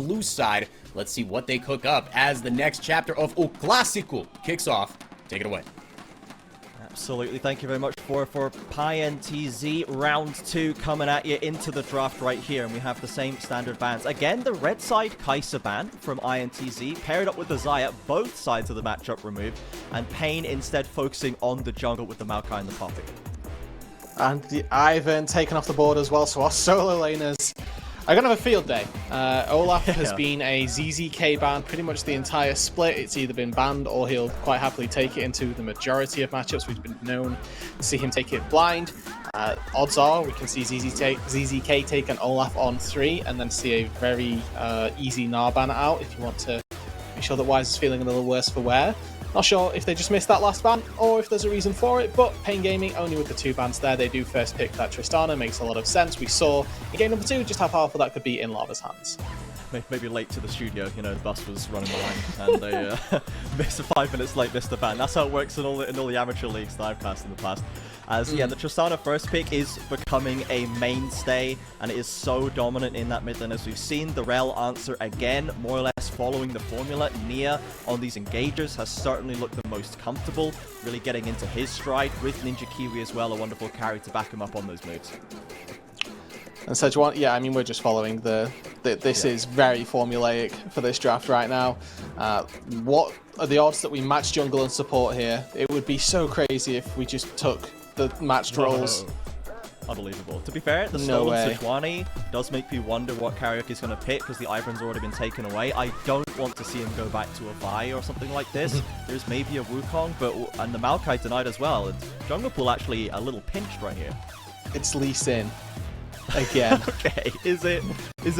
blue side. Let's see what they cook up as the next chapter of O Clásico kicks off. Take it away. Absolutely, thank you very much for INTZ. Round 2 coming at you into the draft right here, and we have the same standard bans. Again, the red side Kai'Sa ban from INTZ, paired up with the Xayah, both sides of the matchup removed, and Pain instead focusing on the jungle with the Maokai and the Poppy. And the Ivern taken off the board as well, so our solo laners are going to have a field day. Olaf has been a ZZK ban pretty much the entire split. It's either been banned or he'll quite happily take it into the majority of matchups. We've been known to see him take it blind. Odds are we can see ZZK take an Olaf on 3 and then see a very easy Gnar ban out if you want to make sure that Wise is feeling a little worse for wear. Not sure if they just missed that last ban or if there's a reason for it, but Pain Gaming, only with the 2 bans there, they do first pick that Tristana. Makes a lot of sense. We saw in game number 2 just how powerful that could be in Lava's hands. Maybe late to the studio, you know, the bus was running behind and they missed 5 minutes late, missed the ban. That's how it works in all the amateur leagues that I've cast in the past. As yeah, the Tristana first pick is becoming a mainstay, and it is so dominant in that mid lane. As we've seen, the Rel answer again, more or less following the formula. Nia on these engagers has certainly looked the most comfortable, really getting into his stride, with Ninja Kiwi as well, a wonderful carry to back him up on those moves. And Sejuani, yeah, I mean, we're just following this is very formulaic for this draft right now. What are the odds that we match jungle and support here? It would be so crazy if we just took the matched roles. Unbelievable. To be fair, the stolen Sejuani does make me wonder what Karaoke's going to pick, because the Ivern's already been taken away. I don't want to see him go back to a Vi or something like this. There's maybe a Wukong, and the Maokai denied as well. And jungle pool actually a little pinched right here. It's Lee Sin. Again. Okay, is it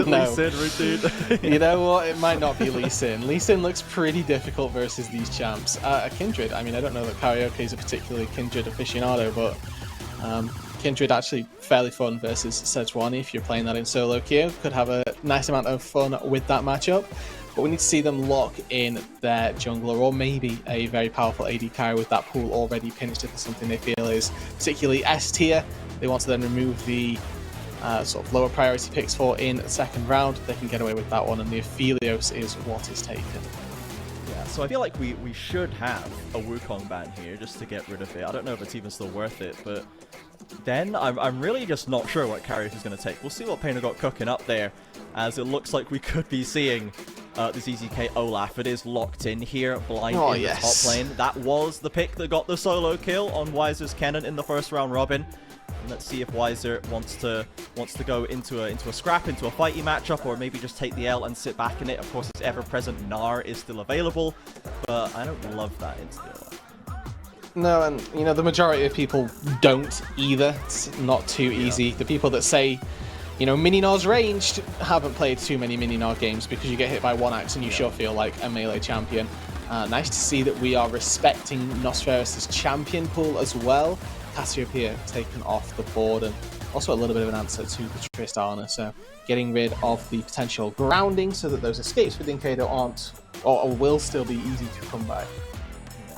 No. Lee Sin routine? You know what? It might not be Lee Sin. Lee Sin looks pretty difficult versus these champs. A Kindred, I mean, I don't know that Karaoke is a particularly Kindred aficionado, but Kindred actually fairly fun versus Sejuani if you're playing that in solo queue. Could have a nice amount of fun with that matchup. But we need to see them lock in their jungler, or maybe a very powerful AD carry with that pool already pinched if it's something they feel is particularly S tier. They want to then remove the sort of lower priority picks for in the second round. They can get away with that one, and the Aphelios is what is taken. Yeah, so I feel like we should have a Wukong ban here just to get rid of it. I don't know if it's even still worth it, but then I'm really just not sure what Karaoke is going to take. We'll see what Pain got cooking up there, as it looks like we could be seeing the ZZK Olaf. It is locked in here, blind in the top lane. That was the pick that got the solo kill on Wiser's Kennen in the first round robin. And let's see if Wiser wants to go into a scrap, into a fighty matchup, or maybe just take the L and sit back in it. Of course, its ever-present Gnar is still available, but I don't love that insta. No, and you know, the majority of people don't either. It's not too easy. The people that say, you know, mini Gnar's ranged haven't played too many mini Gnar games, because you get hit by one axe and you sure feel like a melee champion. Nice to see that we are respecting Nosferus' champion pool as well. Cassiopeia taken off the board, and also a little bit of an answer to the Tristana, so getting rid of the potential grounding so that those escapes with Inkado aren't, or will still be easy to come by.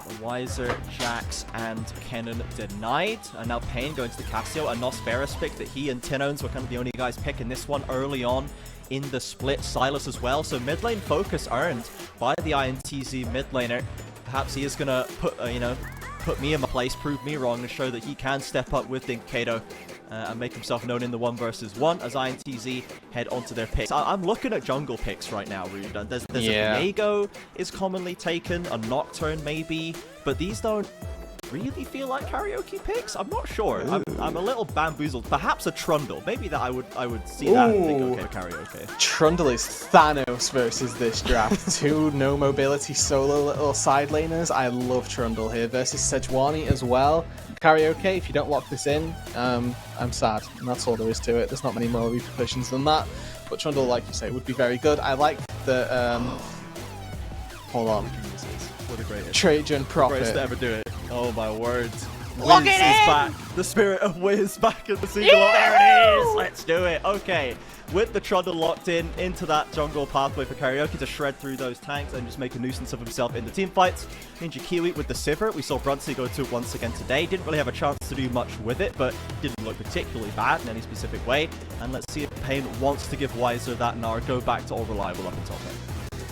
The Wiser, Jax, and Kennen denied, and now Pain going to the Cassio, a Nosferus pick that he and Tinones were kind of the only guys picking this one early on in the split. Silas as well, so mid lane focus earned by the INTZ mid laner. Perhaps he is going to put me in my place, prove me wrong, and show that he can step up with Inkado and make himself known in the 1 versus 1 as INTZ head onto their picks. I'm looking at jungle picks right now, Rude. There's a Viego is commonly taken, a Nocturne maybe, but these don't really feel like Karaoke picks. I'm not sure. I'm a little bamboozled. Perhaps a Trundle. Maybe that I would see that and think, okay, Karaoke. Trundle is Thanos versus this draft. 2 no mobility solo little side laners. I love Trundle here versus Sejuani as well. Karaoke, if you don't lock this in, I'm sad. And that's all there is to it. There's not many more repercussions than that. But Trundle, like you say, would be very good. I like the hold on. What a greatest. Trajan Prophet. Greatest to ever do it. Oh my word. Wiz is back. The spirit of Wiz back in the single. There it is. Let's do it. Okay. With the Trundle locked in into that jungle pathway for Karaoke to shred through those tanks and just make a nuisance of himself in the team fights. Ninja Kiwi with the Sivir. We saw Brunsey go to it once again today. Didn't really have a chance to do much with it, but didn't look particularly bad in any specific way. And let's see if Pain wants to give Wiser that Nara go back to all reliable up until then.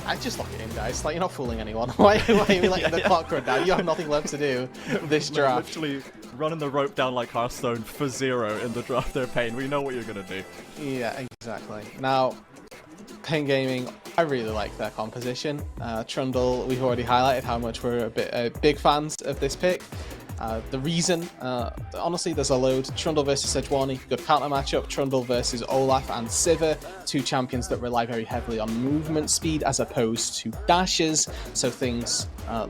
I just lock it in, guys. Like, you're not fooling anyone. Why are you letting the clock run down? You have nothing left to do this draft. Literally running the rope down like Hearthstone for 0 in the draft there, Pain. We know what you're going to do. Yeah, exactly. Now, Pain Gaming, I really like their composition. Trundle, we've already highlighted how much we're big fans of this pick. The reason, honestly, there's a load. Trundle versus Sejuani, good counter matchup. Trundle versus Olaf and Sivir, two champions that rely very heavily on movement speed as opposed to dashes. So things,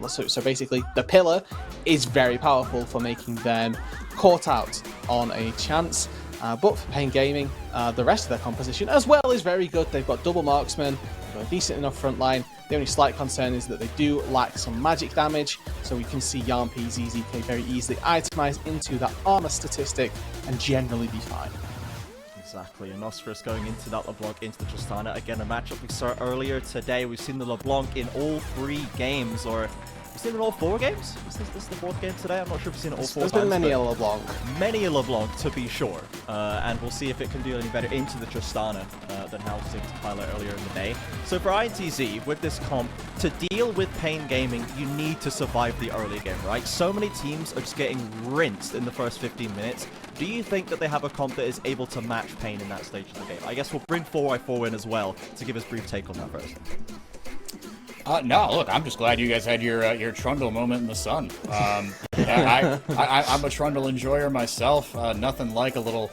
so basically, the pillar is very powerful for making them caught out on a chance. But for Pain Gaming, the rest of their composition as well is very good. They've got double marksman, they've got a decent enough front line. The only slight concern is that they do lack some magic damage, so we can see Yarmp, ZZK very easily itemize into that armor statistic and generally be fine. Exactly, and Nosferus going into that LeBlanc into the Tristana. Again, a matchup we saw earlier today. We've seen the LeBlanc in all 3 games, or we've seen it in all 4 games? Is this the 4th game today? I'm not sure if we've seen it all 4 times. There's been many a LeBlanc. Many a LeBlanc, to be sure. And we'll see if it can do any better into the Tristana than how it was highlight earlier in the day. So for INTZ, with this comp, to deal with Pain Gaming, you need to survive the early game, right? So many teams are just getting rinsed in the first 15 minutes. Do you think that they have a comp that is able to match Pain in that stage of the game? I guess we'll bring 4x4 in as well to give us a brief take on that first. No, look, I'm just glad you guys had your Trundle moment in the sun. I'm a Trundle enjoyer myself. Nothing like a little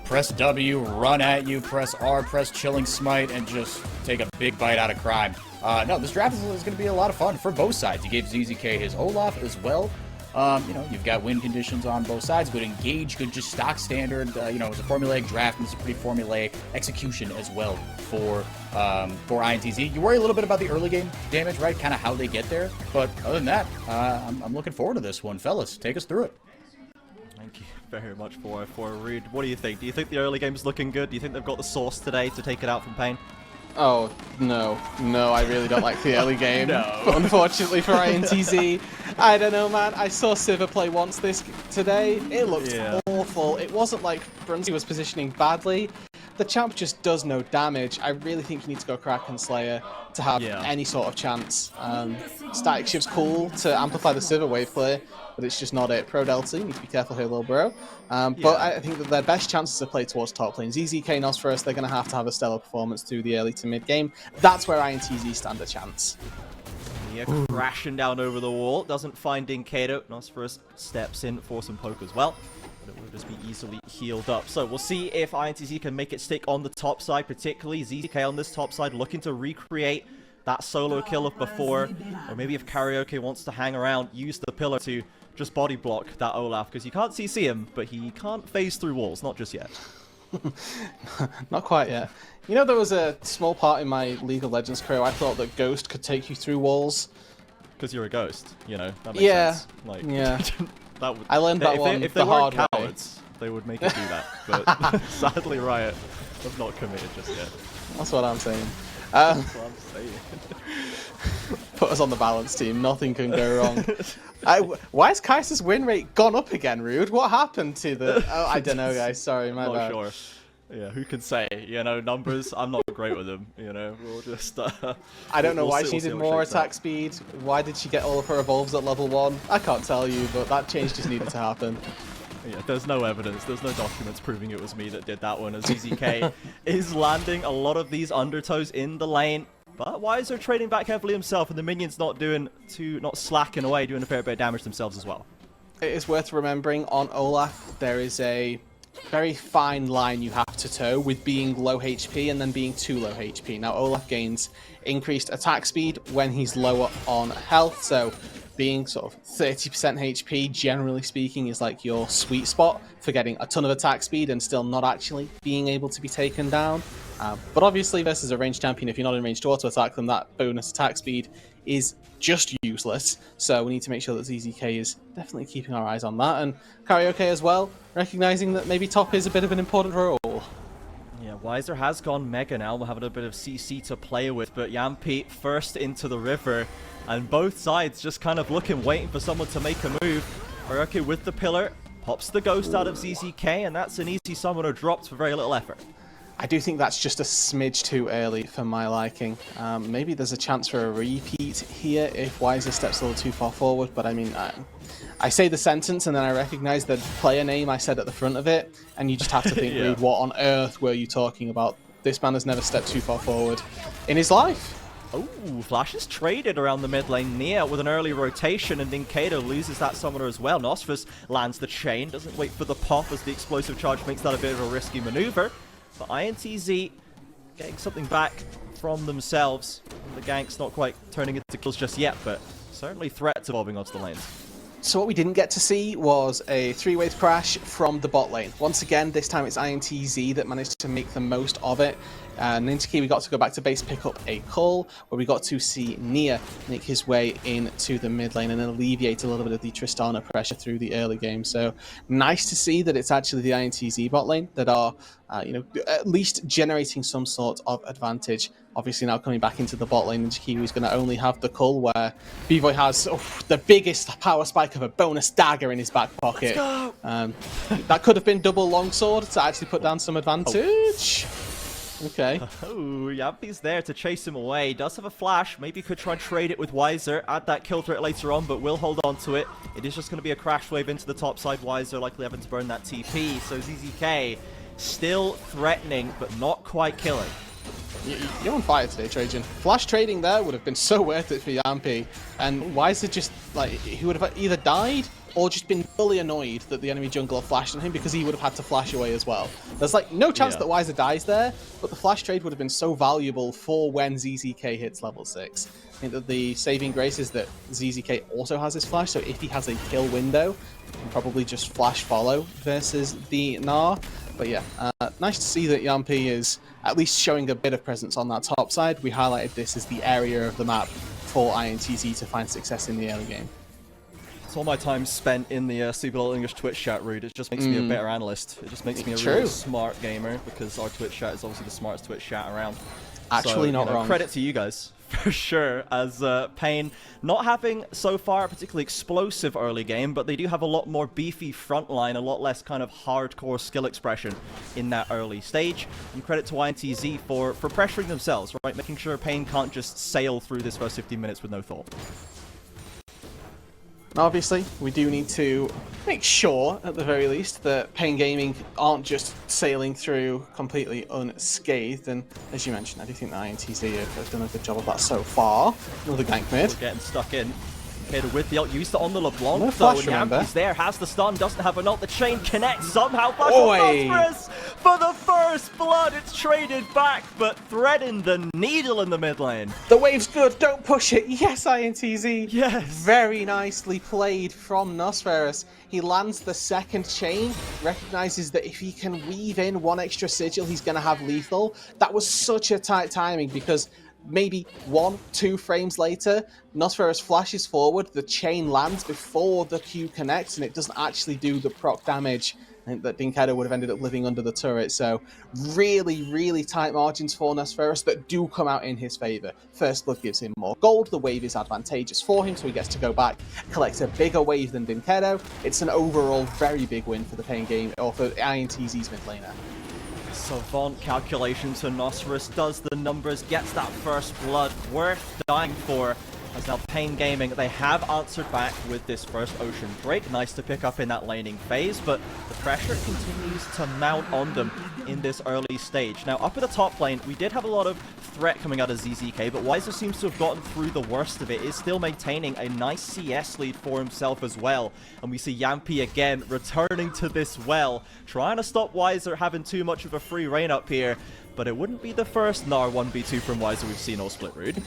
press W, run at you, press R, press Chilling Smite, and just take a big bite out of crime. No, this draft is going to be a lot of fun for both sides. You gave ZZK his Olaf as well. You know, you've got win conditions on both sides. Good engage, good just stock standard. You know, it's a formulaic draft, and it's a pretty formulaic execution as well for INTZ. You worry a little bit about the early game damage, right? Kind of how they get there. But other than that, I'm looking forward to this one. Fellas, take us through it. Thank you very much for Rude. What do you think? Do you think the early game is looking good? Do you think they've got the sauce today to take it out from Pain? Oh, no, I really don't like the early game. No. But unfortunately for INTZ, I don't know, man. I saw Sivir play once today. It looked awful. It wasn't like Brunsey was positioning badly. The champ just does no damage. I really think you need to go Kraken Slayer to have any sort of chance. Static Shift's cool to amplify the Sivir wave clear, but it's just not it. Pro Delta, you need to be careful here, little bro. But I think that their best chances to play towards top lane. ZZK Nosferus, they're going to have a stellar performance through the early to mid game. That's where INTZ stand a chance. Yeah, crashing down over the wall. Doesn't find Dinkato. Nosferus steps in for some poke as well. But it will just be easily healed up. So we'll see if INTZ can make it stick on the top side, particularly ZZK on this top side, looking to recreate that solo kill of before. Or maybe if Karaoke wants to hang around, use the pillar to just body block that Olaf, because you can't CC him, but he can't phase through walls, not just yet. Not quite yet. You know, there was a small part in my League of Legends career I thought that Ghost could take you through walls. Because you're a ghost, you know, that makes sense. Like, that would, I learned that one if they the hard weren't cowards, they would make it do that. But sadly, Riot have not committed just yet. That's what I'm saying. That's what I'm saying. Put us on the balance team. Nothing can go wrong. Why has Kaiser's win rate gone up again, Rude? What happened to the... Oh, I don't know, guys. Sorry, my bad. Not sure. Yeah, who can say? You know, numbers, I'm not great with them. You know, we'll just... I don't know why she needed more attack speed. Why did she get all of her evolves at level 1? I can't tell you, but that change just needed to happen. Yeah, there's no evidence, there's no documents proving it was me that did that one, as ZZK is landing a lot of these undertows in the lane. But Wiser trading back heavily himself, and the minions not slacking away, doing a fair bit of damage themselves as well. It is worth remembering on Olaf, there is a very fine line you have to toe with being low HP and then being too low HP. Now Olaf gains increased attack speed when he's lower on health, so being sort of 30% HP, generally speaking, is like your sweet spot for getting a ton of attack speed and still not actually being able to be taken down. But obviously, versus a ranged champion, if you're not in range to auto-attack them, that bonus attack speed is just useless. So we need to make sure that ZZK is definitely keeping our eyes on that. And Karaoke as well, recognizing that maybe top is a bit of an important role. Yeah, Weiser has gone Mega now. We'll have a bit of CC to play with, but Yampi first into the river, and both sides just kind of looking, waiting for someone to make a move. Karaoke with the pillar, pops the ghost out of ZZK, and that's an easy summoner dropped for very little effort. I do think that's just a smidge too early for my liking. Maybe there's a chance for a repeat here if Weiser steps a little too far forward, but I mean, I say the sentence and then I recognize the player name I said at the front of it, and you just have to think, Yeah. Reed, what on earth were you talking about? This man has never stepped too far forward in his life. Oh, Flash is traded around the mid lane. Nia with an early rotation, and Dinkado loses that summoner as well. Nosferus lands the chain, doesn't wait for the pop as the explosive charge makes that a bit of a risky maneuver. But INTZ getting something back from themselves. The gank's not quite turning into kills just yet, but certainly threats evolving onto the lanes. So what we didn't get to see was a three-wave crash from the bot lane. Once again, this time it's INTZ that managed to make the most of it. Ninjaki, we got to go back to base, pick up a call, where we got to see Nia make his way into the mid lane and alleviate a little bit of the Tristana pressure through the early game. So nice to see that it's actually the INTZ bot lane that are, at least generating some sort of advantage. Obviously now coming back into the bot lane, Ninjaki is going to only have the cull, where B-Boy has the biggest power spike of a bonus dagger in his back pocket. That could have been double longsword to actually put down some advantage. Okay. Oh, Yampi's there to chase him away. Does have a flash. Maybe could try and trade it with Weiser. Add that kill threat later on, but will hold on to it. It is just going to be a crash wave into the top side. Weiser likely having to burn that TP. So ZZK still threatening, but not quite killing. You're on fire today, Trajan. Flash trading there would have been so worth it for Yampi. And Weiser just, he would have either died or just been fully annoyed that the enemy jungler flashed on him because he would have had to flash away as well. There's no chance that Weiser dies there, but the flash trade would have been so valuable for when ZZK hits level 6. I think that the saving grace is that ZZK also has his flash, so if he has a kill window, he can probably just flash follow versus the Gnar. But yeah, nice to see that Yampi is at least showing a bit of presence on that top side. We highlighted this as the area of the map for INTZ to find success in the early game. It's all my time spent in the CBLOL English Twitch chat, Rude. It just makes me a better analyst. It just makes me a really smart gamer, because our Twitch chat is obviously the smartest Twitch chat around. Actually, so, not wrong. Credit to you guys, for sure, as Pain not having so far a particularly explosive early game, but they do have a lot more beefy front line, a lot less kind of hardcore skill expression in that early stage. And credit to INTZ for pressuring themselves, right? Making sure Pain can't just sail through this first 15 minutes with no thought. Obviously, we do need to make sure, at the very least, that Pain Gaming aren't just sailing through completely unscathed. And as you mentioned, I do think the INTZ have done a good job of that so far. Another gank mid. We're getting stuck in. Kader with the ult, used it on the LeBlanc, No though, flash, and remember. Yampi's there, has the stun, doesn't have an ult, the chain connects somehow, flash Oi. on Nosferus for the first blood, it's traded back, but threading the needle in the mid lane. The wave's good, don't push it. Yes, INTZ. Yes. Very nicely played from Nosferus. He lands the second chain, recognizes that if he can weave in one extra sigil, he's going to have lethal. That was such a tight timing, because maybe 1-2 frames later, Nosferus flashes forward, the chain lands before the Q connects, and it doesn't actually do the proc damage. I think that Dinkado would have ended up living under the turret. So really, really tight margins for Nosferus that do come out in his favor. First blood gives him more gold. The wave is advantageous for him, so he gets to go back, collect a bigger wave than Dinkado. It's an overall very big win for the Pain game, or for INTZ's mid laner. Savant calculation to Nosferus does the numbers, gets that first blood, worth dying for. As now Pain Gaming, they have answered back with this first Ocean Drake. Nice to pick up in that laning phase, but the pressure continues to mount on them in this early stage. Now, up at the top lane, we did have a lot of threat coming out of ZZK, but Weiser seems to have gotten through the worst of it. Is still maintaining a nice CS lead for himself as well. And we see Yampi again returning to this well, trying to stop Weiser having too much of a free reign up here. But it wouldn't be the first Gnar 1v2 from Weiser we've seen all split, Rude.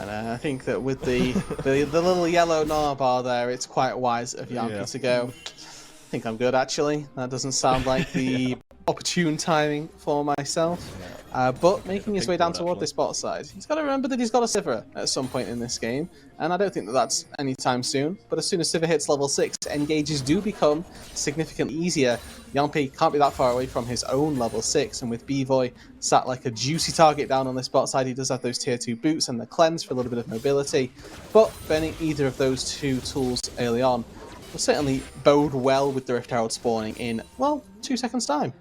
And I think that with the little yellow Gnar bar there, it's quite wise of Yampi to go. I think I'm good, actually. That doesn't sound like the opportune timing for myself. But making his way down toward this bot side, he's got to remember that he's got a Sivir at some point in this game, and I don't think that that's anytime soon. But as soon as Sivir hits level 6, engages do become significantly easier. Yampi can't be that far away from his own level 6, and with B-Voy sat like a juicy target down on this bot side, he does have those tier 2 boots and the cleanse for a little bit of mobility. But burning either of those two tools early on will certainly bode well with the Rift Herald spawning in, well, 2 seconds time.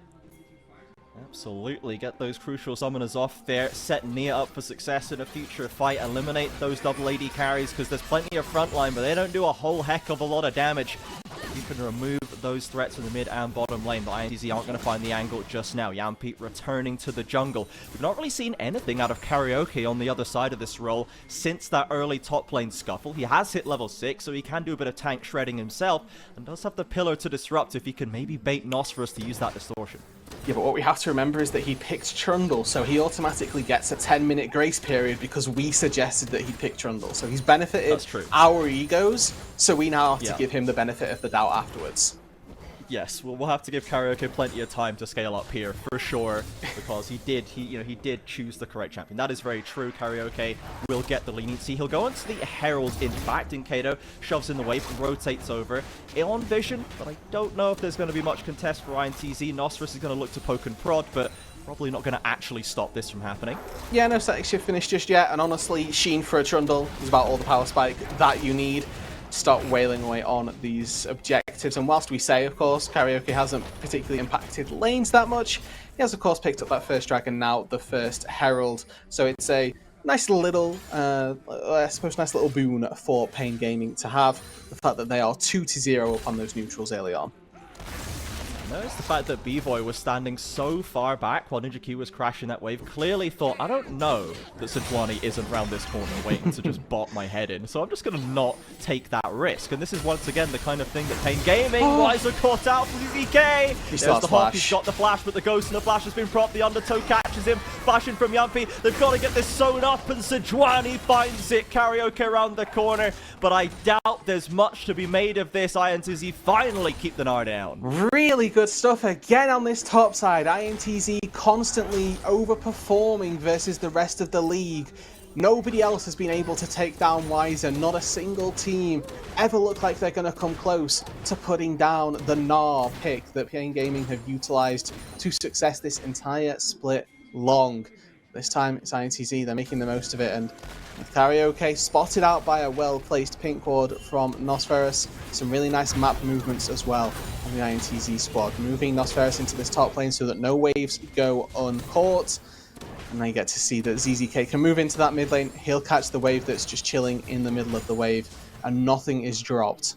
Absolutely, get those crucial summoners off there, set Nia up for success in a future fight, eliminate those W8D carries, because there's plenty of frontline, but they don't do a whole heck of a lot of damage. You can remove those threats in the mid and bottom lane, but INTZ aren't going to find the angle just now. Yampi returning to the jungle. We've not really seen anything out of Karaoke on the other side of this role since that early top lane scuffle. He has hit level 6, so he can do a bit of tank shredding himself, and does have the pillar to disrupt if he can maybe bait Nos for us to use that distortion. Yeah, but what we have to remember is that he picked Trundle, so he automatically gets a 10-minute grace period because we suggested that he picked Trundle. So he's benefited our egos, so we now have to give him the benefit of the doubt afterwards. Yes, we'll have to give Karaoke plenty of time to scale up here for sure, because he did choose the correct champion. That is very true. Karaoke will get the leniency. He'll go into the Herald, in fact, and Kato shoves in the wave, rotates over. On Vision, but I don't know if there's going to be much contest for INTZ. Nosferus is going to look to poke and prod, but probably not going to actually stop this from happening. Yeah, no static shift finish just yet, and honestly, Sheen for a Trundle is about all the power spike that you need. Start wailing away on these objectives. And whilst we say, of course, Karaoke hasn't particularly impacted lanes that much, he has, of course, picked up that first dragon, now the first Herald. So it's a nice little, I suppose, nice little boon for Pain Gaming to have, the fact that they are 2-0 up on those neutrals early on. Notice the fact that B-Voy was standing so far back while Ninja Q was crashing that wave. Clearly thought, I don't know that Sejuani isn't round this corner waiting to just bot my head in, so I'm just going to not take that risk. And this is once again the kind of thing that Pain Gaming, Wiser caught out for the ZK. There's the hop, he's got the flash, but the ghost and the flash has been propped. The undertow catches him, flashing from Yampi. They've got to get this sewn up, and Sejuani finds it. Karaoke around the corner, but I doubt there's much to be made of this. INTZ finally keep the Gnar down. Really good stuff again on this top side. INTZ constantly overperforming versus the rest of the league. Nobody else has been able to take down Wiser. Not a single team ever look like they're going to come close to putting down the Gnar pick that Pain Gaming have utilized to success this entire split long. This time it's INTZ, they're making the most of it, and Karaoke spotted out by a well-placed pink ward from Nosferus. Some really nice map movements as well on the INTZ squad, moving Nosferus into this top lane so that no waves go uncaught. And now you get to see that ZZK can move into that mid lane. He'll catch the wave that's just chilling in the middle of the wave, and nothing is dropped.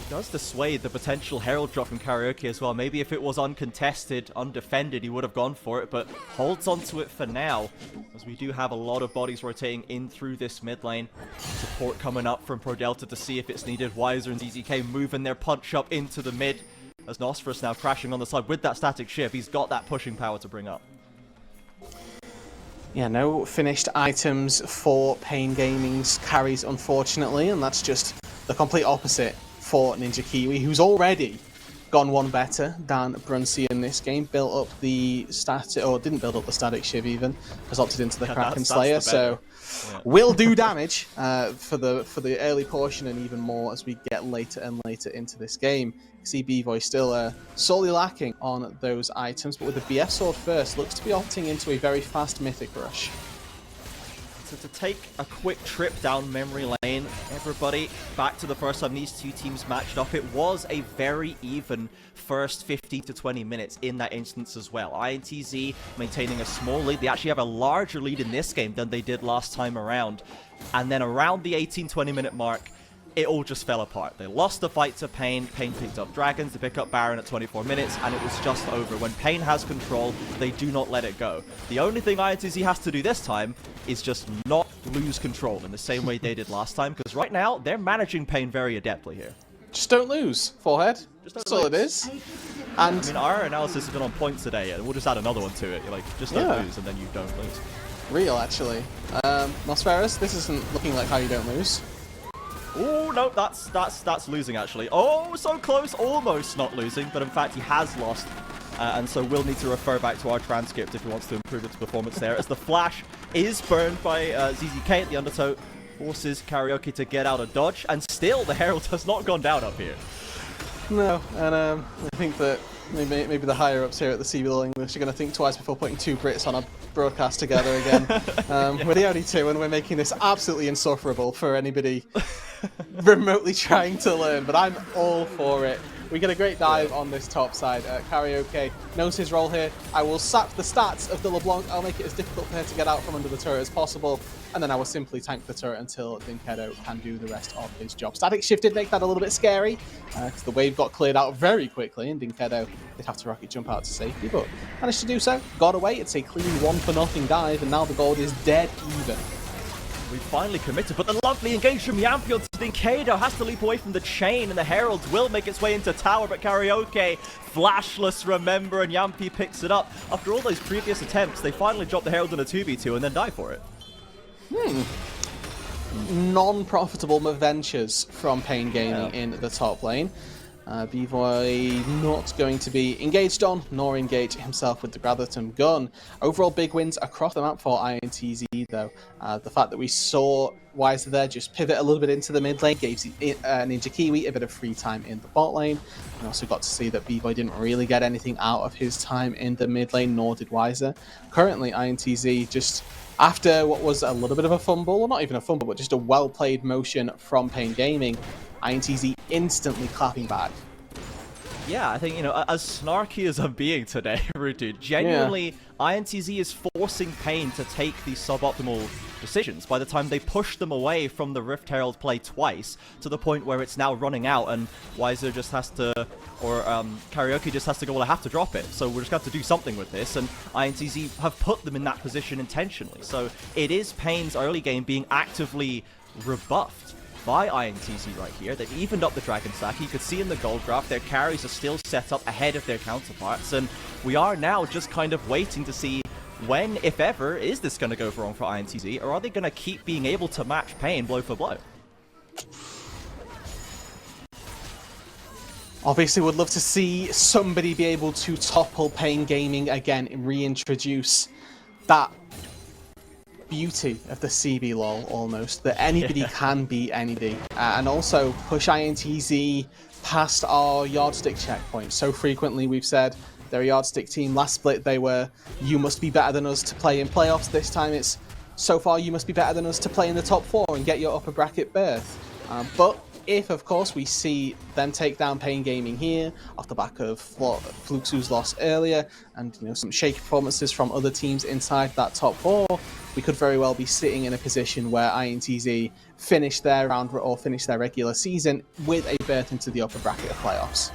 Does dissuade the potential Herald drop from Karaoke as well. Maybe if it was uncontested, undefended, he would have gone for it, but holds onto it for now, as we do have a lot of bodies rotating in through this mid lane. Support coming up from Pro Delta to see if it's needed. Wiser and ZZK moving their punch up into the mid, as Nosferus now crashing on the side with that static shift. He's got that pushing power to bring up. Yeah, no finished items for Pain Gaming's carries, unfortunately, and that's just the complete opposite for Ninja Kiwi, who's already gone one better than Brunsey in this game. Built up the static, or didn't build up the static shiv even, has opted into the Kraken Slayer, so will do damage for the early portion, and even more as we get later and later into this game. See B-Voy still sorely lacking on those items, but with the BF sword first, looks to be opting into a very fast mythic rush. So to take a quick trip down memory lane, everybody, back to the first time these two teams matched up. It was a very even first 15 to 20 minutes in that instance as well. INTZ maintaining a small lead. They actually have a larger lead in this game than they did last time around. And then around the 18-20 minute mark, it all just fell apart. They lost the fight to Pain. Pain picked up Dragons. They pick up Baron at 24 minutes, and it was just over. When Pain has control, they do not let it go. The only thing INTZ has to do this time is just not lose control in the same way they did last time, because right now, they're managing Pain very adeptly here. Just don't lose, Forehead. That's all it is. And I mean, our analysis has been on point today, and we'll just add another one to it. Like, just don't lose, and then you don't lose. real, actually. Nosferus, this isn't looking like how you don't lose. Oh, no, that's losing, actually. Oh, so close, almost not losing, but in fact, he has lost. And so we'll need to refer back to our transcript if he wants to improve its performance there, as the flash is burned by ZZK at the undertow, forces Karaoke to get out of dodge, and still the Herald has not gone down up here. No, and I think that maybe the higher-ups here at the CBLOL English are going to think twice before putting two Brits on a broadcast together again. We're the only two, and we're making this absolutely insufferable for anybody remotely trying to learn, but I'm all for it. We get a great dive on this top side. Karaoke knows his role here. I will sap the stats of the LeBlanc. I'll make it as difficult for her to get out from under the turret as possible. And then I will simply tank the turret until Dinkedo can do the rest of his job. Static Shift did make that a little bit scary, because the wave got cleared out very quickly, and Dinkedo did have to rocket jump out to safety, but managed to do so. Got away. It's a clean 1-for-0 dive, and now the gold is dead even. We finally committed, but the lovely engage from Yampi onto Dinkedo has to leap away from the chain, and the Herald will make its way into tower, but Karaoke, flashless, remember, and Yampi picks it up. After all those previous attempts, they finally drop the Herald in a 2v2 and then die for it. Non-profitable ventures from Pain Gaming in the top lane. B-Boy not going to be engaged on, nor engage himself with the Gratherton gun. Overall big wins across the map for INTZ though. The fact that we saw Wiser there just pivot a little bit into the mid lane gave Ninja Kiwi a bit of free time in the bot lane. We also got to see that B-Boy didn't really get anything out of his time in the mid lane, nor did Wiser. Currently INTZ just after what was a little bit of a fumble, or not even a fumble, but just a well-played motion from Pain Gaming, INTZ instantly clapping back. Yeah, I think, you know, as snarky as I'm being today, Rudu, genuinely, INTZ is forcing Pain to take these suboptimal decisions by the time they push them away from the Rift Herald play twice, to the point where it's now running out and Wiser just has to, or Karaoke just has to go, well, I have to drop it, so we're just going to have to do something with this, and INTZ have put them in that position intentionally. So it is Pain's early game being actively rebuffed by INTZ right here. They've evened up the Dragon stack. You could see in the gold graph their carries are still set up ahead of their counterparts, and we are now just kind of waiting to see when, if ever, is this going to go wrong for INTZ, or are they going to keep being able to match Pain blow for blow? Obviously would love to see somebody be able to topple Pain Gaming again and reintroduce that beauty of the CBLOL almost, that anybody can beat anybody, and also push INTZ past our yardstick checkpoint. So frequently we've said they're a yardstick team. Last split they were, you must be better than us to play in playoffs. This time it's, so far you must be better than us to play in the top 4 and get your upper bracket berth. But if, of course, we see them take down Pain Gaming here off the back of Fluxu's loss earlier, and you know, some shaky performances from other teams inside that top 4, we could very well be sitting in a position where INTZ finish their round or finish their regular season with a berth into the upper bracket of playoffs.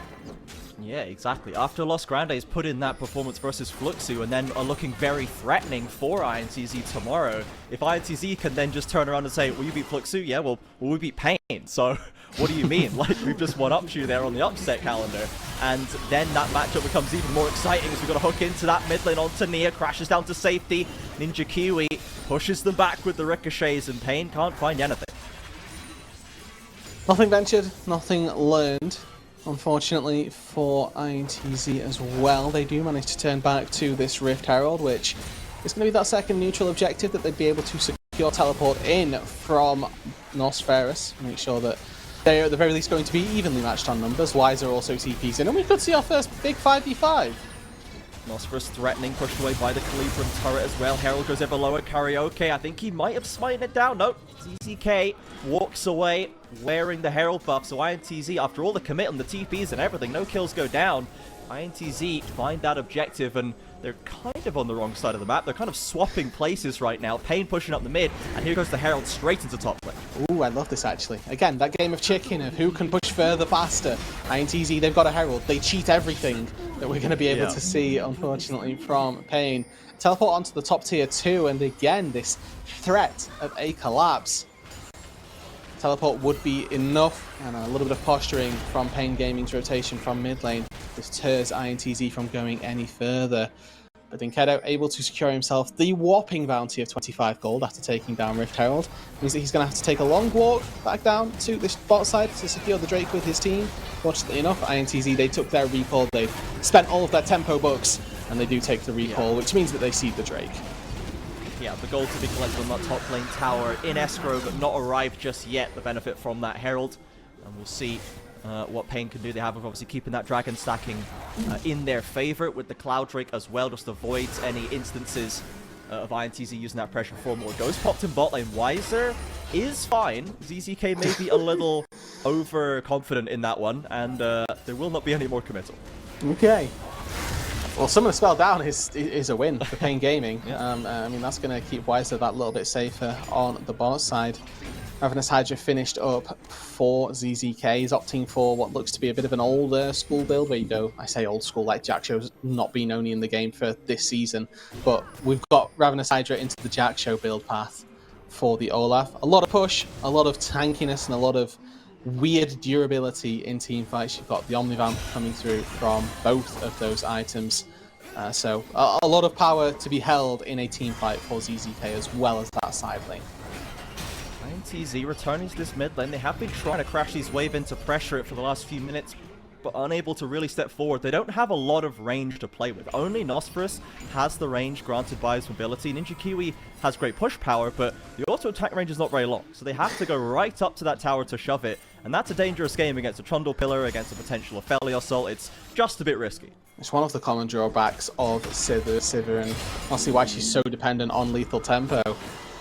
Yeah, exactly. After Los Grandes put in that performance versus Fluxu and then are looking very threatening for INTZ tomorrow, if INTZ can then just turn around and say, well, you beat Fluxu? Yeah, well, we beat Pain. So what do you mean? Like, we've just one-upped you there on the upset calendar. And then that matchup becomes even more exciting as we've got to hook into that mid lane onto Nia, crashes down to safety. Ninja Kiwi pushes them back with the ricochets, and Pain can't find anything. Nothing ventured, nothing learned. Unfortunately for INTZ as well, they do manage to turn back to this Rift Herald, which is going to be that second neutral objective that they'd be able to secure teleport in from Nosferus. Make sure that they are at the very least going to be evenly matched on numbers. Wiser also TPs in, and we could see our first big 5v5. Nosferus threatening, pushed away by the Calibrum turret as well. Herald goes ever lower. Karaoke, I think he might have smited it down. Nope. ZZK walks away wearing the Herald buff. So INTZ, after all the commit on the TPs and everything, no kills go down. INTZ find that objective, and they're kind of on the wrong side of the map. They're kind of swapping places right now. Pain pushing up the mid, and here goes the Herald straight into top lane. Ooh, I love this actually. Again, that game of chicken of who can push further faster. INTZ, they've got a Herald. They cheat everything that we're going to be able to see, unfortunately, from Pain. Teleport onto the top tier 2, and again, this threat of a collapse. Teleport would be enough, and a little bit of posturing from Pain Gaming's rotation from mid lane. This deters INTZ from going any further. But Dinkedo able to secure himself the whopping bounty of 25 gold after taking down Rift Herald. Means that he's going to have to take a long walk back down to this bot side to secure the Drake with his team. Fortunately enough, INTZ, they took their recall, they spent all of their tempo bucks, and they do take the recall, which means that they seed the Drake. Yeah, the gold to be collected on that top lane tower in escrow, but not arrived just yet. The benefit from that Herald, and we'll see what Pain can do. They have obviously keeping that dragon stacking in their favor with the Cloud Drake as well, just avoids any instances of INTZ using that pressure for more. Ghost popped in bot lane. Wiser is fine. ZZK may be a little overconfident in that one, and there will not be any more committal. Okay. Well, Summon Spell down is a win for Pain Gaming. I mean, that's going to keep Wiser that little bit safer on the bot side. Ravenous Hydra finished up for ZZK. He's opting for what looks to be a bit of an older school build, where you go, I say old school, like Jack Show's not been only in the game for this season, but we've got Ravenous Hydra into the Jack Show build path for the Olaf. A lot of push, a lot of tankiness, and a lot of weird durability in team fights. You've got the Omnivamp coming through from both of those items. So a lot of power to be held in a team fight for ZZK as well as that side lane. INTZ returning to this mid lane. They have been trying to crash these wave into pressure it for the last few minutes, but unable to really step forward. They don't have a lot of range to play with. Only Nosferus has the range granted by his mobility. Ninja Kiwi has great push power, but the auto attack range is not very long, so they have to go right up to that tower to shove it, and that's a dangerous game against a Trundle Pillar, against a potential Ophelia Assault. It's just a bit risky. It's one of the common drawbacks of Sivir, and honestly why she's so dependent on lethal tempo,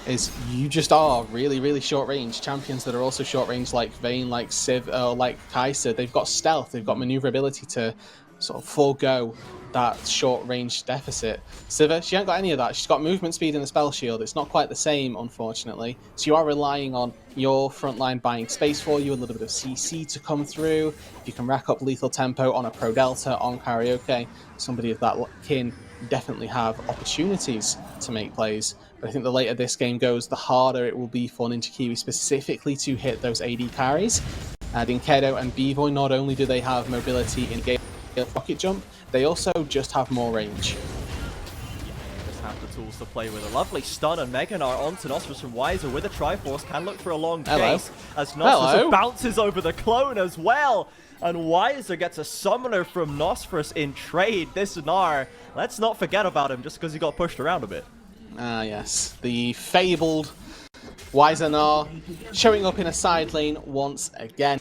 is you just are really, really short range. Champions that are also short range, like Vayne, like Civ, like Kai'Sa, they've got stealth, they've got maneuverability to sort of forego that short range deficit. Sivir, she ain't got any of that. She's got movement speed and a spell shield. It's not quite the same, unfortunately. So you are relying on your front line buying space for you, a little bit of CC to come through. If you can rack up lethal tempo on a Pro Delta, on Karaoke, somebody of that kin definitely have opportunities to make plays. But I think the later this game goes, the harder it will be for Ninja Kiwi specifically to hit those AD carries. Dinkedo and B-Boy, not only do they have mobility in Gale Rocket Jump, they also just have more range. Just have the tools to play with. A lovely stun and Meganar onto Nosferus from Wiser with a Triforce. Can look for a long chase as Nosferus bounces over the clone as well. And Wiser gets a summoner from Nosferus in trade. This Gnar, let's not forget about him just because he got pushed around a bit. Ah, yes. The fabled Wiser Gnar showing up in a side lane once again.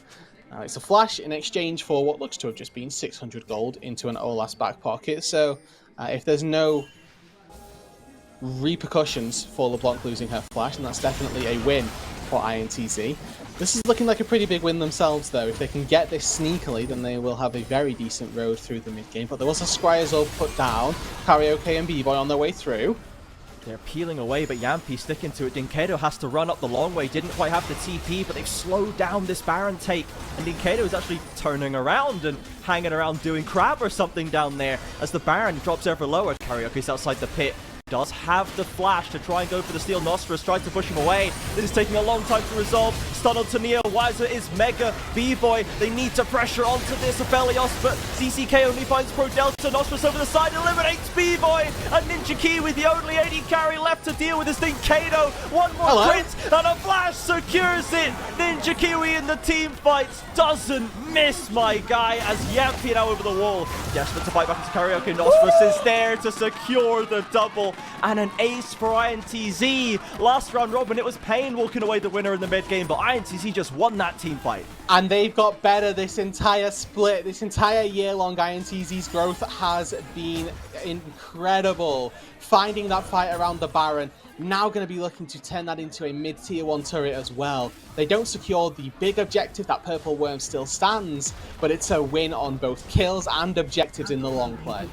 It's a flash in exchange for what looks to have just been 600 gold into an Olaf's back pocket. So if there's no repercussions for LeBlanc losing her flash, and that's definitely a win for INTZ. This is looking like a pretty big win themselves, though. If they can get this sneakily, then they will have a very decent road through the mid-game. But there was a Squire's Orb put down. Karaoke and B-Boy on their way through. They're peeling away, but Yampi sticking to it. Dinkedo has to run up the long way. Didn't quite have the TP, but they've slowed down this Baron take. And Dinkedo is actually turning around and hanging around doing crab or something down there as the Baron drops ever lower. Karaoke's outside the pit. Does have the flash to try and go for the steal. Nosferus tries to push him away. This is taking a long time to resolve. Stun onto Neo. Wiser is mega. B-Boy, they need to pressure onto this Aphelios, but ZZK only finds Pro Delta. Nosferus over the side eliminates B-Boy. And Ninja Kiwi, the only AD carry left to deal with is Dinkedo. One more crit and a flash secures it. Ninja Kiwi in the team fights doesn't miss, my guy, as Yampi now over the wall. Desperate to fight back into Karaoke. Nosferus is there to secure the double. And an ace for INTZ. Last round robin, it was Pain walking away the winner in the mid game, but INTZ just won that team fight. And they've got better this entire split. This entire year long, INTZ's growth has been incredible. Finding that fight around the Baron, now going to be looking to turn that into a mid-tier 1 turret as well. They don't secure the big objective, that purple worm still stands, but it's a win on both kills and objectives in the long play.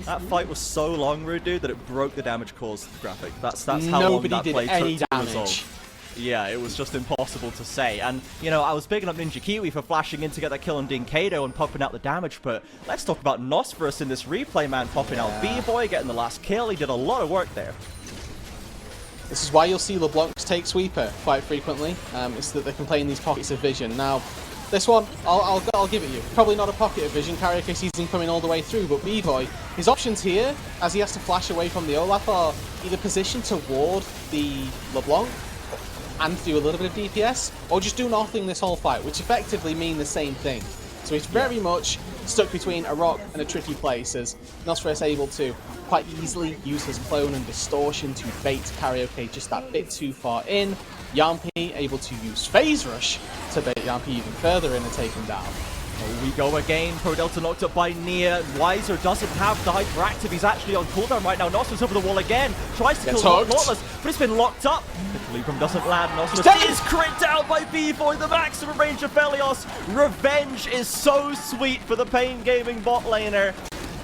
That fight was so long, Rudu, that it broke the damage caused graphic. That's how long that play took to resolve. Yeah, it was just impossible to say. And, you know, I was bigging up Ninja Kiwi for flashing in to get that kill on Dinkedo and popping out the damage, but let's talk about Nosferus in this replay, man. Popping out B-Boy, getting the last kill. He did a lot of work there. This is why you'll see LeBlancs take Sweeper quite frequently. It's that they can play in these pockets of vision. Now, This one, I'll give it you. Probably not a pocket of vision. Karaoke season coming all the way through, but B-Boy, his options here, as he has to flash away from the Olaf, are either positioned to ward the LeBlanc and do a little bit of DPS, or just do nothing this whole fight, which effectively mean the same thing. So he's very much stuck between a rock and a tricky place, as Nosferatu able to quite easily use his clone and distortion to bait Karaoke just that bit too far in. Yampi able to use Phase Rush to bait Yampi even further in and take him down. Here we go again. Pro Delta knocked up by Nia. Wiser doesn't have the hyperactive. He's actually on cooldown right now. Nosferatu over the wall again. Tries to kill Nautilus, but it's been locked up. The Calibrum doesn't land. Nosferatu is crit down by B-Boy. The maximum range of Felios. Revenge is so sweet for the Pain Gaming bot laner.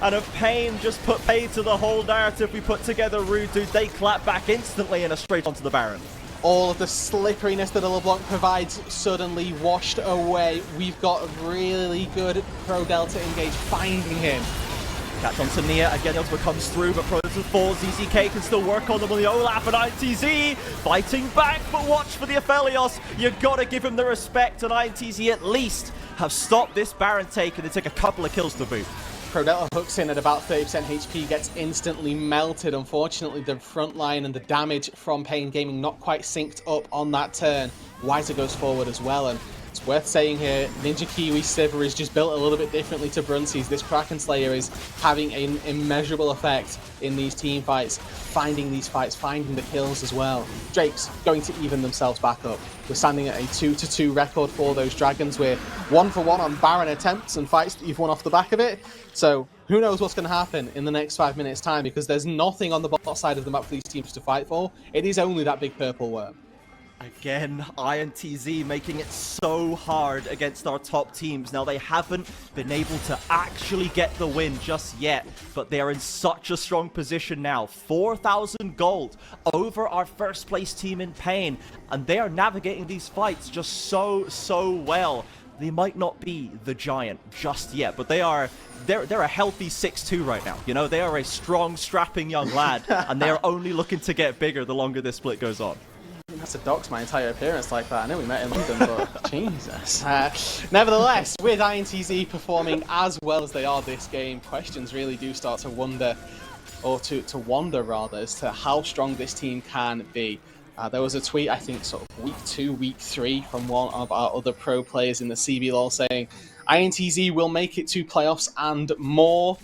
And if Pain just put pay to the whole narrative we put together, Rude Dude, they clap back instantly and are straight onto the Baron. All of the slipperiness that a LeBlanc provides suddenly washed away. We've got really good Pro Delta engage finding him. Catch on to Nia, again the ultimate comes through, but Pro Delta falls. ZZK can still work on them on the Olaf, and INTZ fighting back, but watch for the Aphelios. You gotta give him the respect, and INTZ at least have stopped this Baron take, and they take a couple of kills to boot. Pro Delta hooks in at about 30% HP, gets instantly melted. Unfortunately, the front line and the damage from Pain Gaming not quite synced up on that turn. Wiser goes forward as well, and it's worth saying here, Ninja Kiwi Sivir is just built a little bit differently to Brunsey's. This Kraken Slayer is having an immeasurable effect in these team fights, finding these fights, finding the kills as well. Drake's going to even themselves back up. We're standing at a 2-2 record for those Dragons. We're 1-for-1 on Baron attempts and fights that you've won off the back of it. So who knows what's going to happen in the next 5 minutes time, because there's nothing on the bot side of the map for these teams to fight for. It is only that big purple worm. Again, INTZ making it so hard against our top teams. Now, they haven't been able to actually get the win just yet, but they are in such a strong position now. 4,000 gold over our first place team in Pain, and they are navigating these fights just so well. They might not be the giant just yet, but they're a healthy 6'2" right now. You know, they are a strong, strapping young lad, and they are only looking to get bigger the longer this split goes on. That's to dox my entire appearance like that. I know we met in London, but Jesus. Nevertheless, with INTZ performing as well as they are this game, questions really do start to wonder, or to wonder rather, as to how strong this team can be. There was a tweet, I think, sort of week 2, week 3, from one of our other pro players in the CBLOL saying, INTZ will make it to playoffs and more.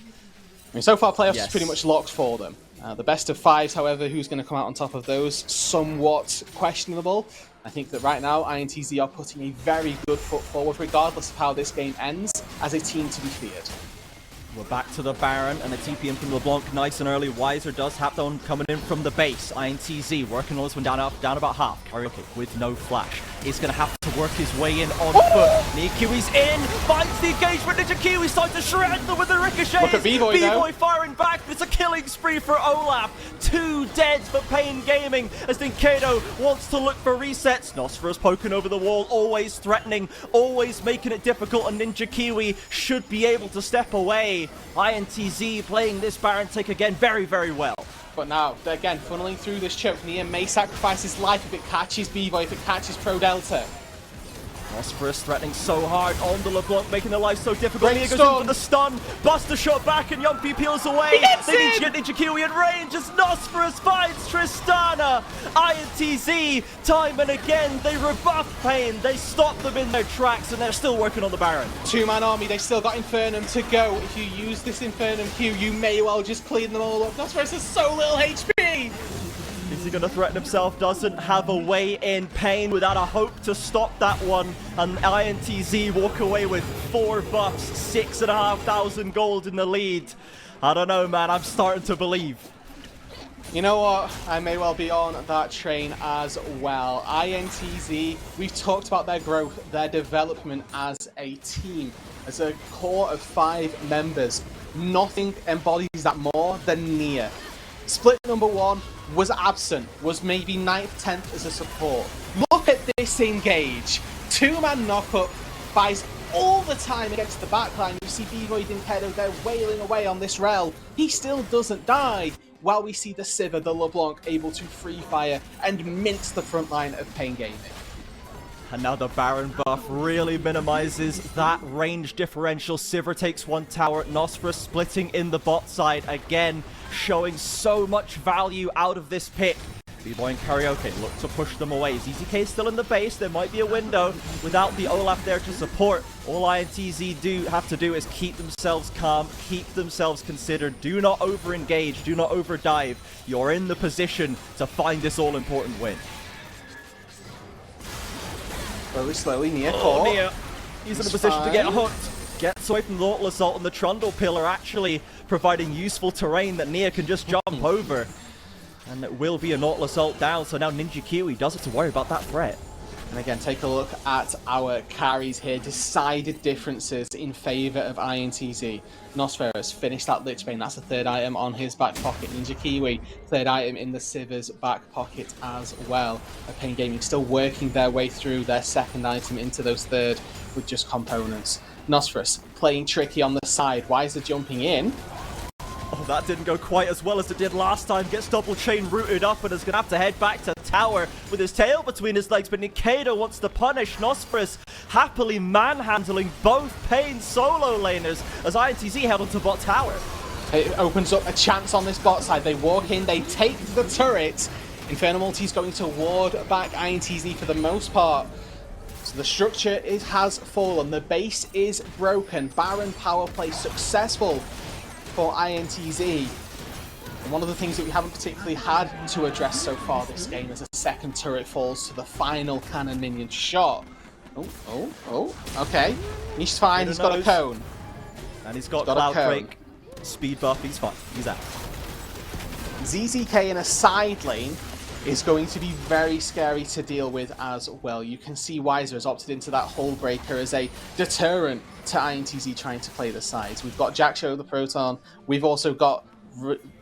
I mean, so far, playoffs is pretty much locked for them. The best of 5s, however, who's going to come out on top of those, somewhat questionable. I think that right now, INTZ are putting a very good foot forward, regardless of how this game ends, as a team to be feared. We're back to the Baron, and a TP in from LeBlanc nice and early. Wiser does have that one coming in from the base. INTZ working on this one down about half. Karaoke with no flash. He's going to have to work his way in on foot. Nia Kiwi's in, finds the engagement. Ninja Kiwi starts to shred them with the ricochet. Look at B-Boy now. B-Boy firing back. It's a killing spree for Olaf. 2 dead for Pain Gaming, as Dinkedo wants to look for resets. Nosferatu's poking over the wall, always threatening, always making it difficult, and Ninja Kiwi should be able to step away. INTZ playing this Baron take again very well. But now, again, funneling through this choke. Nia may sacrifice his life if it catches B-Boy, if it catches Pro Delta. Nosferatu threatening so hard on the LeBlanc, making their life so difficult. Nia goes stun. in for the stun, Buster shot back, and Yumpy peels away. They need to get Ninja Kiwi in range as Nosferatu finds Tristana. INTZ, time and again, they rebuff Pain. They stop them in their tracks, and they're still working on the Baron. 2-man army, they still got Infernum to go. If you use this Infernum Q, you may well just clean them all up. Nosferatu has so little HP! Is he going to threaten himself? Doesn't have a way in. Pain without a hope to stop that one. And INTZ walk away with 4 buffs, 6,500 gold in the lead. I don't know, man. I'm starting to believe. You know what? I may well be on that train as well. INTZ, we've talked about their growth, their development as a team, as a core of 5 members. Nothing embodies that more than Nia. Split number 1 was absent, was maybe 9th, 10th as a support. Look at this engage. 2-man knockup, buys all the time against the backline. You see B-Boy Dinkedo, they're wailing away on this rel. He still doesn't die, while we see the Sivir, the LeBlanc, able to free fire and mince the front line of Pain Gaming. And now the Baron buff really minimizes that range differential. Sivir takes one tower. Nosferatu splitting in the bot side again, showing so much value out of this pick. B-Boy and Karaoke look to push them away. ZZK is still in the base. There might be a window without the Olaf there to support. All INTZ have to do is keep themselves calm, keep themselves considered. Do not over-engage, do not over-dive. You're in the position to find this all-important win. Slowly, Nia Oh, caught. Nia. He's in a position to get hooked. Gets away from the Nautilus Assault, and the Trundle Pillar actually providing useful terrain that Nia can just jump over. And it will be a Nautilus Assault down, so now Ninja Kiwi doesn't have to worry about that threat. And again, take a look at our carries here. Decided differences in favour of INTZ. Nosferatu finished that Lich Bane. That's the third item on his back pocket. Ninja Kiwi, third item in the Sivir's back pocket as well. Pain Gaming still working their way through their second item into those third with just components. Nosferatu playing tricky on the side. Wiser jumping in. Oh, that didn't go quite as well as it did last time. Gets double chain rooted up and is going to have to head back to tower with his tail between his legs. But Nikaido wants to punish Nosferatu, happily manhandling both Pain solo laners as INTZ head onto bot tower. It opens up a chance on this bot side. They walk in, they take the turret. Infernal Multi's going to ward back INTZ for the most part. So the structure has fallen. The base is broken. Baron power play successful for INTZ. And one of the things that we haven't particularly had to address so far this game is a second turret falls to the final cannon minion shot. Okay. He's fine, he's got a cone. And he's got Cloud Drake, speed buff, he's fine, he's out. ZZK in a side lane is going to be very scary to deal with as well. You can see Wiser has opted into that Hull Breaker as a deterrent to INTZ trying to play the sides. We've got Jackshow the Proton. We've also got,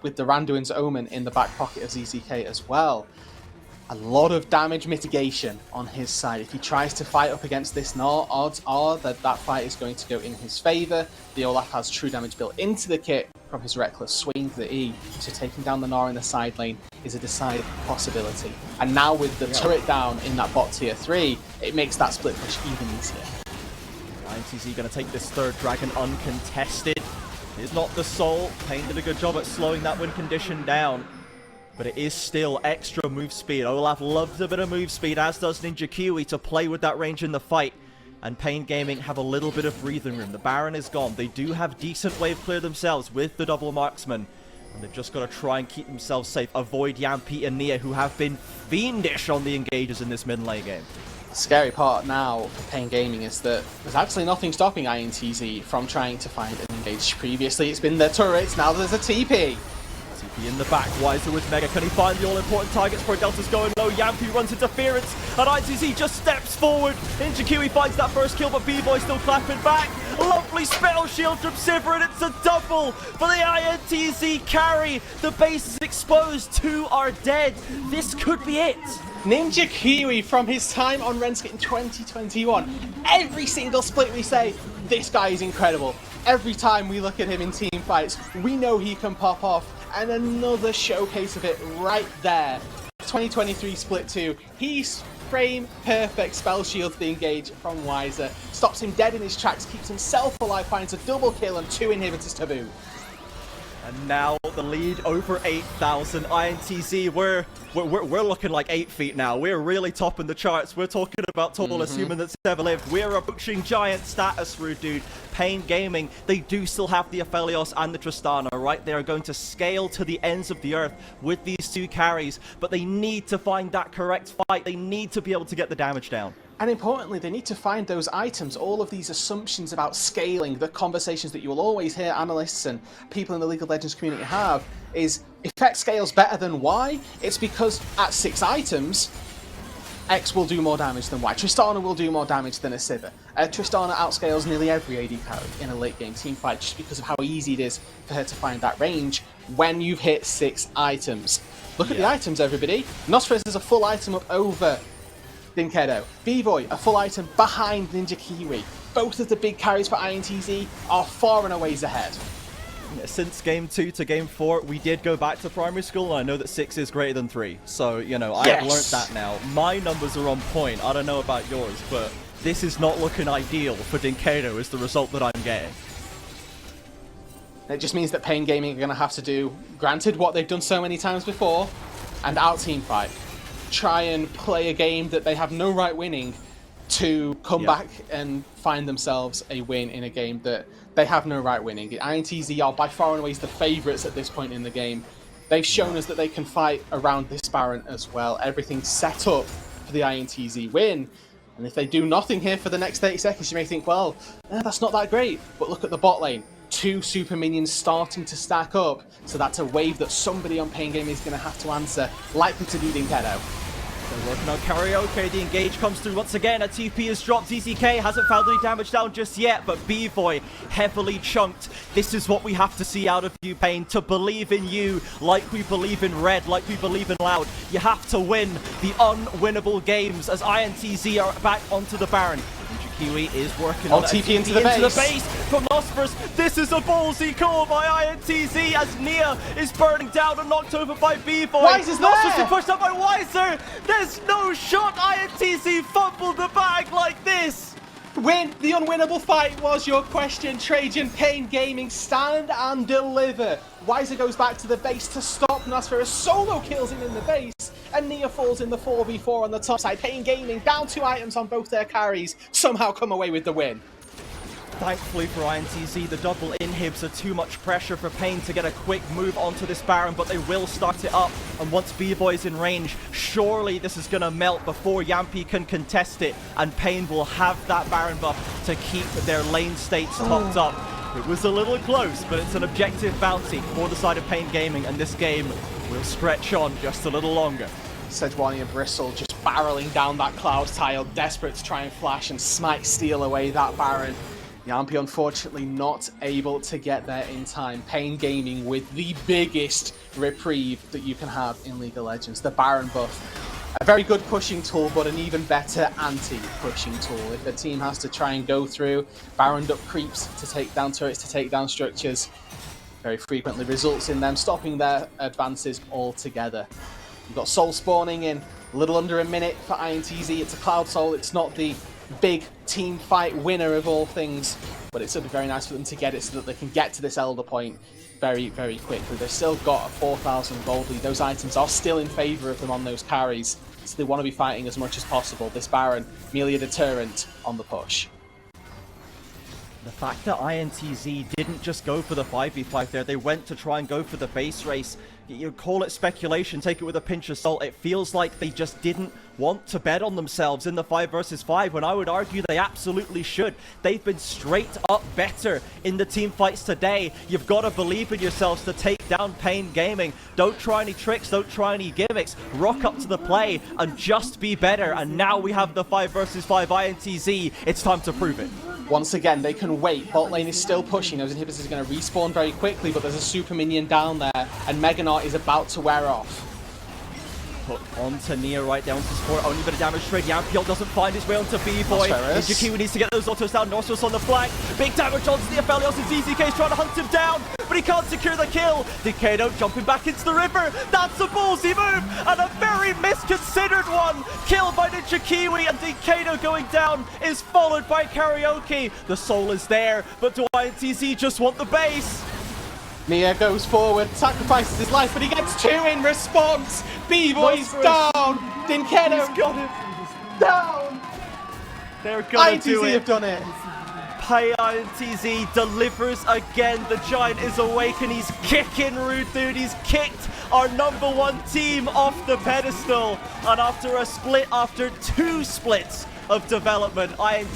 with the Randuin's Omen in the back pocket of ZZK as well. A lot of damage mitigation on his side. If he tries to fight up against this Gnar, odds are that that fight is going to go in his favour. The Olaf has true damage built into the kit from his reckless swing to the E, so taking down the Gnar in the side lane is a decided possibility. And now with the turret down in that bot tier 3, it makes that split push even easier. INTZ going to take this third dragon uncontested. It's not the soul. Pain did a good job at slowing that win condition down. But it is still extra move speed. Olaf loves a bit of move speed, as does Ninja Kiwi, to play with that range in the fight. And Pain Gaming have a little bit of breathing room. The Baron is gone. They do have decent wave clear themselves with the double marksman. And they've just got to try and keep themselves safe. Avoid Yampi and Nia, who have been fiendish on the engagers in this mid-lane game. The scary part now for Pain Gaming is that there's actually nothing stopping INTZ from trying to find an engage. Previously it's been the turrets, now there's a TP. TP in the back, Wiser with Mega. Can he find the all-important targets for Delta's going low? Yampi runs interference, and INTZ just steps forward. Ninja Kiwi finds that first kill, but B-Boy still clapping back. Lovely spell shield from Sivir, and it's a double for the INTZ carry. The base is exposed, 2 are dead. This could be it. Ninja Kiwi, from his time on Renskit in 2021, every single split we say, this guy is incredible. Every time we look at him in team fights, we know he can pop off. And another showcase of it right there. 2023 split 2. He's frame perfect spell shield to the engage from Wiser. Stops him dead in his tracks, keeps himself alive, finds a double kill and 2 inhibitors to boot. And now the lead over 8,000. INTZ, we're looking like 8 feet now. We're really topping the charts. We're talking about tallest human that's ever lived. We're approaching giant status, rude dude. Pain Gaming, they do still have the Aphelios and the Tristana, right? They are going to scale to the ends of the earth with these 2 carries, but they need to find that correct fight. They need to be able to get the damage down. And importantly, they need to find those items, all of these assumptions about scaling, the conversations that you will always hear analysts and people in the League of Legends community have, is effect scales better than Y. It's because at 6 items, X will do more damage than Y. Tristana will do more damage than a Sivir. Tristana outscales nearly every AD carry in a late game team fight just because of how easy it is for her to find that range when you've hit 6 items. Look at the items, everybody. Nosferatu is a full item up over Dinkedo. B-Boy, a full item behind Ninja Kiwi. Both of the big carries for INTZ are far and a ways ahead. Since game 2 to game 4, we did go back to primary school, and I know that 6 is greater than 3. So, you know, I have learnt that now. My numbers are on point. I don't know about yours, but this is not looking ideal for Dinkato is the result that I'm getting. It just means that Pain Gaming are going to have to do, granted, what they've done so many times before, and out-team fight. Try and play a game that they have no right winning to come back and find themselves a win in a game that they have no right winning. INTZ are by far and away the favourites at this point in the game. They've shown us that they can fight around this Baron as well. Everything's set up for the INTZ win. And if they do nothing here for the next 30 seconds, you may think, well, that's not that great. But look at the bot lane. 2 super minions starting to stack up. So that's a wave that somebody on Pain Gaming is going to have to answer, likely to be Dinkato. They're working on Karaoke. The engage comes through once again. A TP is dropped. ZZK hasn't found any damage down just yet, but B-Boy heavily chunked. This is what we have to see out of you, Pain. To believe in you like we believe in Red, like we believe in Loud. You have to win the unwinnable games as INTZ are back onto the Baron. Kiwi is working on TP into the base from Nosferus. This is a ballsy call by INTZ as Nia is burning down and knocked over by B-Boy. Nosferus is pushed up by Weiser. There's no shot. INTZ fumbled the bag like this. Win the unwinnable fight was your question, Trajan. Pain Gaming stand and deliver. Weiser goes back to the base to stop Nosferus. Solo kills him in the base. And Nia falls in the 4v4 on the top side. Pain Gaming down 2 items on both their carries. Somehow come away with the win. Thankfully for INTZ, the double inhibs are too much pressure for Pain to get a quick move onto this Baron, but they will start it up. And once B-Boy's in range, surely this is going to melt before Yampi can contest it. And Pain will have that Baron buff to keep their lane states topped up. It was a little close, but it's an objective bounty for the side of Pain Gaming, and this game will stretch on just a little longer. Sejuani Bristle just barreling down that Cloud tile, desperate to try and flash and smite steal away that Baron. Yampi unfortunately not able to get there in time. Pain Gaming with the biggest reprieve that you can have in League of Legends, the Baron buff. A very good pushing tool, but an even better anti-pushing tool. If the team has to try and go through Baron up creeps to take down turrets, to take down structures, very frequently results in them stopping their advances altogether. You've got Soul spawning in a little under a minute for INTZ. It's a Cloud Soul. It's not the big team fight winner of all things, but it's something very nice for them to get it so that they can get to this Elder Point very, very quickly. They've still got a 4,000 gold lead. Those items are still in favour of them on those carries, so they want to be fighting as much as possible. This Baron, merely a deterrent on the push. The fact that INTZ didn't just go for the 5v5 there, they went to try and go for the base race. You call it speculation, take it with a pinch of salt. It feels like they just didn't want to bet on themselves in the 5 versus 5, when I would argue they absolutely should. They've been straight up better in the team fights today. You've got to believe in yourselves to take down Pain Gaming. Don't try any tricks, don't try any gimmicks. Rock up to the play and just be better. And now we have the 5 versus 5 INTZ. It's time to prove it. Once again, they can wait. Bot lane is still pushing. Those inhibitors are going to respawn very quickly, but there's a super minion down there, and Meganart is about to wear off. Hook onto Nia right down to support. Only bit of damage trade. Yampiel doesn't find his way onto B-Boy. Ninja needs to get those autos down. Nosferus on the flank. Big damage onto the Aphelios, and ZZK is trying to hunt him down, but he can't secure the kill. Dinkato jumping back into the river. That's a ballsy move, and a very misconsidered one. Killed by Ninja Kiwi, and Dinkato going down is followed by Karaoke. The soul is there, but do INTZ just want the base? Nia goes forward, sacrifices his life, but he gets 2 in response. B-Boy's down. Dinkato got him down. They're gonna do INTZ it. have done it. INTZ delivers again. The Giant is awake and he's kicking Rude Dude. He's kicked our #1 team off the pedestal. And after a split, after 2 splits of development, INTZ